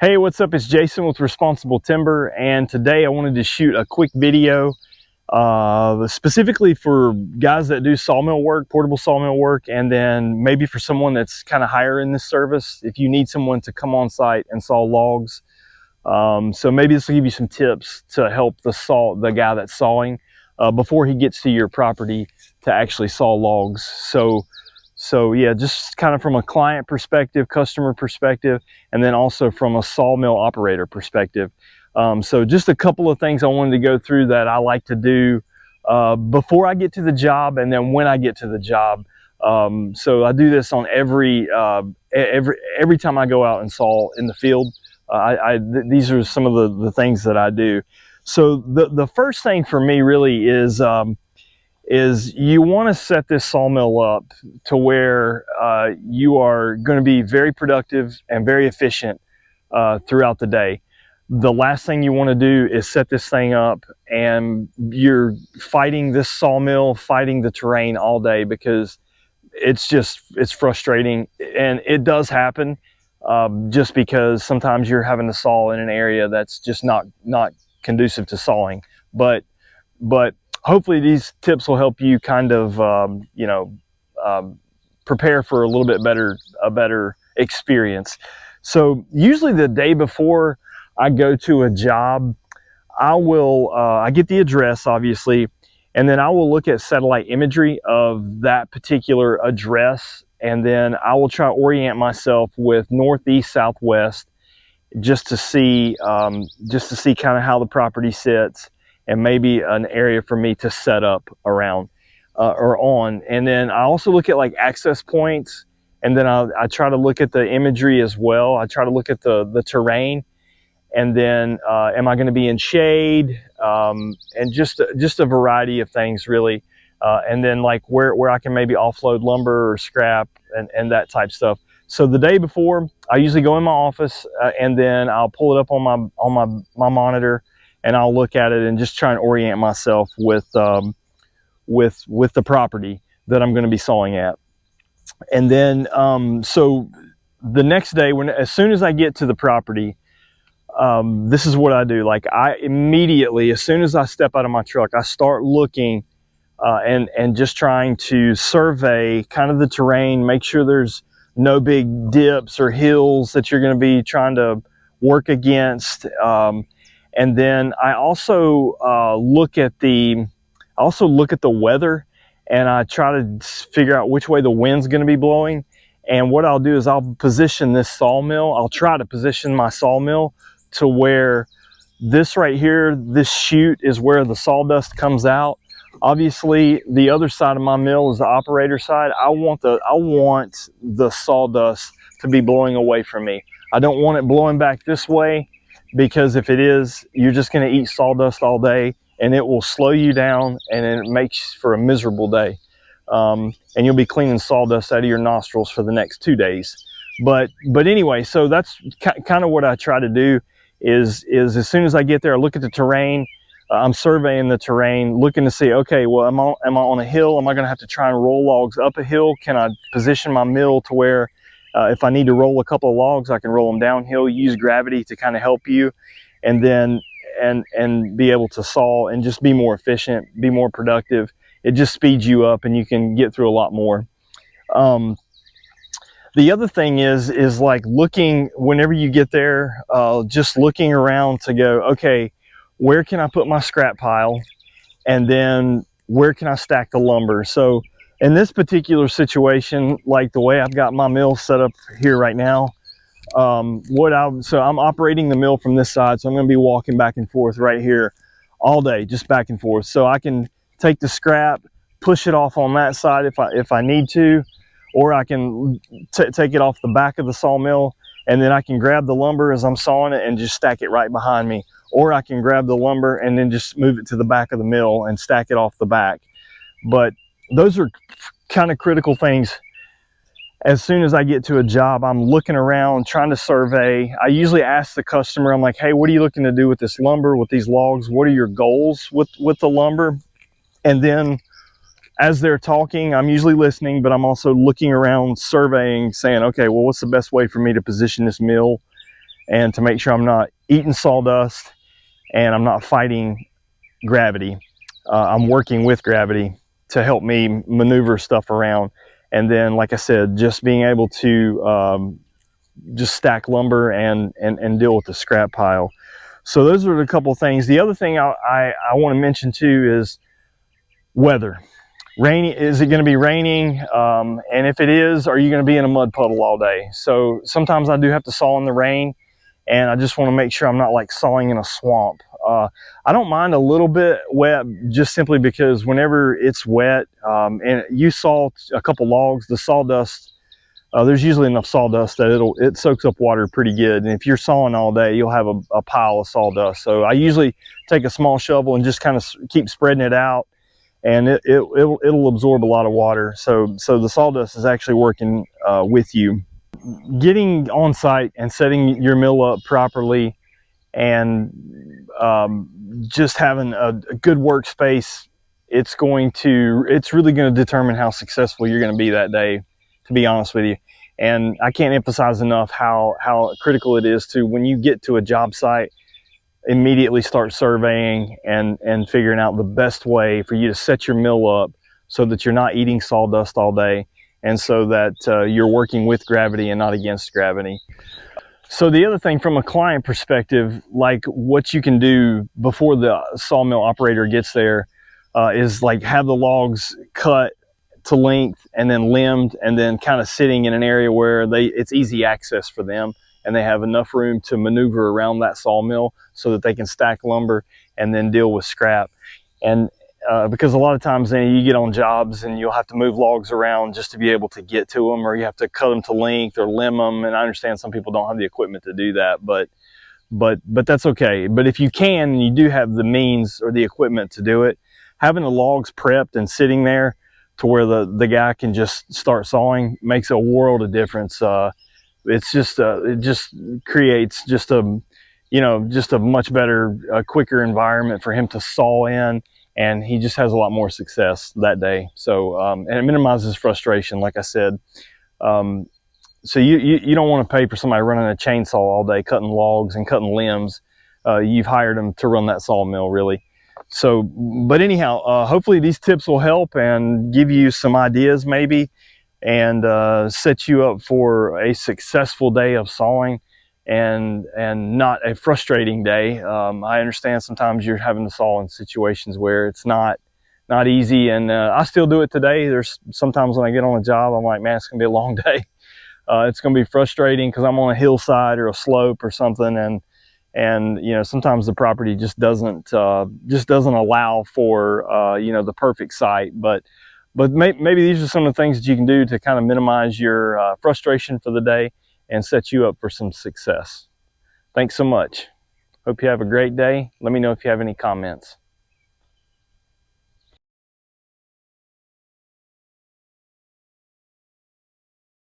Hey, what's up? It's Jason with Responsible Timber, and today I wanted to shoot a quick video specifically for guys that do sawmill work, portable sawmill work, and then maybe for someone that's kind of higher in this service, if you need someone to come on site and saw logs. So maybe this will give you some tips to help the guy that's sawing before he gets to your property to actually saw logs. So yeah, just kind of from a client perspective, customer perspective, and then also from a sawmill operator perspective. So just a couple of things I wanted to go through that I like to do before I get to the job, and then when I get to the job. So I do this on every time I go out and saw in the field. These are some of the things that I do. So the first thing for me really is you want to set this sawmill up to where you are going to be very productive and very efficient throughout the day. The last thing you want to do is set this thing up and you're fighting this sawmill, fighting the terrain all day, because it's frustrating, and it does happen just because sometimes you're having to saw in an area that's just not conducive to sawing. But hopefully these tips will help you kind of, prepare for a little bit better experience. So usually the day before I go to a job, I get the address, obviously, and then I will look at satellite imagery of that particular address, and then I will try to orient myself with northeast, southwest, just to see kind of how the property sits, and maybe an area for me to set up around or on. And then I also look at like access points, and then I try to look at the imagery as well. I try to look at the terrain, and then am I going to be in shade, and just a variety of things really. And then like where I can maybe offload lumber or scrap and that type stuff. So the day before, I usually go in my office and then I'll pull it up on my monitor, and I'll look at it and just try and orient myself with the property that I'm going to be sawing at. And then so the next day, as soon as I get to the property, this is what I do. Like, I immediately, as soon as I step out of my truck, I start looking and just trying to survey kind of the terrain, make sure there's no big dips or hills that you're going to be trying to work against. And then I also look at the weather, and I try to figure out which way the wind's going to be blowing. And what I'll do is I'll position this sawmill. I'll try to position my sawmill to where this right here, this chute, is where the sawdust comes out. Obviously, the other side of my mill is the operator side. I want the sawdust to be blowing away from me. I don't want it blowing back this way, because if it is, you're just going to eat sawdust all day, and it will slow you down, and it makes for a miserable day. And you'll be cleaning sawdust out of your nostrils for the next 2 days. But anyway, so that's kind of what I try to do. Is as soon as I get there, I look at the terrain. I'm surveying the terrain, looking to see, okay, well, am I on a hill? Am I going to have to try and roll logs up a hill? Can I position my mill to where if I need to roll a couple of logs, I can roll them downhill, use gravity to kind of help you, and then and be able to saw and just be more efficient, be more productive. It just speeds you up, and you can get through a lot more. The other thing is like looking, whenever you get there, just looking around to go, okay, where can I put my scrap pile? And then where can I stack the lumber? So in this particular situation, like the way I've got my mill set up here right now, so I'm operating the mill from this side. So I'm going to be walking back and forth right here all day, just back and forth. So I can take the scrap, push it off on that side if I need to, or I can take it off the back of the sawmill, and then I can grab the lumber as I'm sawing it and just stack it right behind me. Or I can grab the lumber and then just move it to the back of the mill and stack it off the back. But those are kind of critical things. As soon as I get to a job, I'm looking around, trying to survey. I usually ask the customer, I'm like, hey, what are you looking to do with this lumber, with these logs? What are your goals with the lumber? And then as they're talking, I'm usually listening, but I'm also looking around, surveying, saying, okay, well, what's the best way for me to position this mill? and to make sure I'm not eating sawdust and I'm not fighting gravity. I'm working with gravity to help me maneuver stuff around. And then, like I said, just being able to just stack lumber and deal with the scrap pile. So those are a couple things. The other thing I want to mention too is weather. Rainy, is it going to be raining? And if it is, are you going to be in a mud puddle all day? So sometimes I do have to saw in the rain, and I just want to make sure I'm not like sawing in a swamp. I don't mind a little bit wet, just simply because whenever it's wet and you saw a couple logs, the sawdust, there's usually enough sawdust that it soaks up water pretty good. And if you're sawing all day, you'll have a pile of sawdust. So I usually take a small shovel and just kind of keep spreading it out, and it'll absorb a lot of water. So the sawdust is actually working with you. Getting on site and setting your mill up properly, and just having a good workspace, it's really going to determine how successful you're going to be that day, to be honest with you. And I can't emphasize enough how critical it is to, when you get to a job site, immediately start surveying and figuring out the best way for you to set your mill up so that you're not eating sawdust all day, and so that you're working with gravity and not against gravity. So the other thing from a client perspective, like what you can do before the sawmill operator gets there, is like have the logs cut to length and then limbed, and then kind of sitting in an area where it's easy access for them, and they have enough room to maneuver around that sawmill so that they can stack lumber and then deal with scrap. And because a lot of times then you get on jobs and you'll have to move logs around just to be able to get to them, or you have to cut them to length or limb them. And I understand some people don't have the equipment to do that, but that's okay. But if you can, and you do have the means or the equipment to do it, having the logs prepped and sitting there to where the guy can just start sawing makes a world of difference. It just creates just a much better, quicker environment for him to saw in, and he just has a lot more success that day. So and it minimizes frustration, like I said. So you don't want to pay for somebody running a chainsaw all day, cutting logs and cutting limbs. You've hired them to run that sawmill, really. So, but anyhow, hopefully these tips will help and give you some ideas maybe, and set you up for a successful day of sawing, and not a frustrating day. I understand sometimes you're having to saw in situations where it's not easy, and I still do it today. There's sometimes when I get on a job, I'm like, man, it's gonna be a long day. It's gonna be frustrating because I'm on a hillside or a slope or something, and sometimes the property just doesn't allow for the perfect site. But maybe these are some of the things that you can do to kind of minimize your frustration for the day and set you up for some success. Thanks so much. Hope you have a great day. Let me know if you have any comments.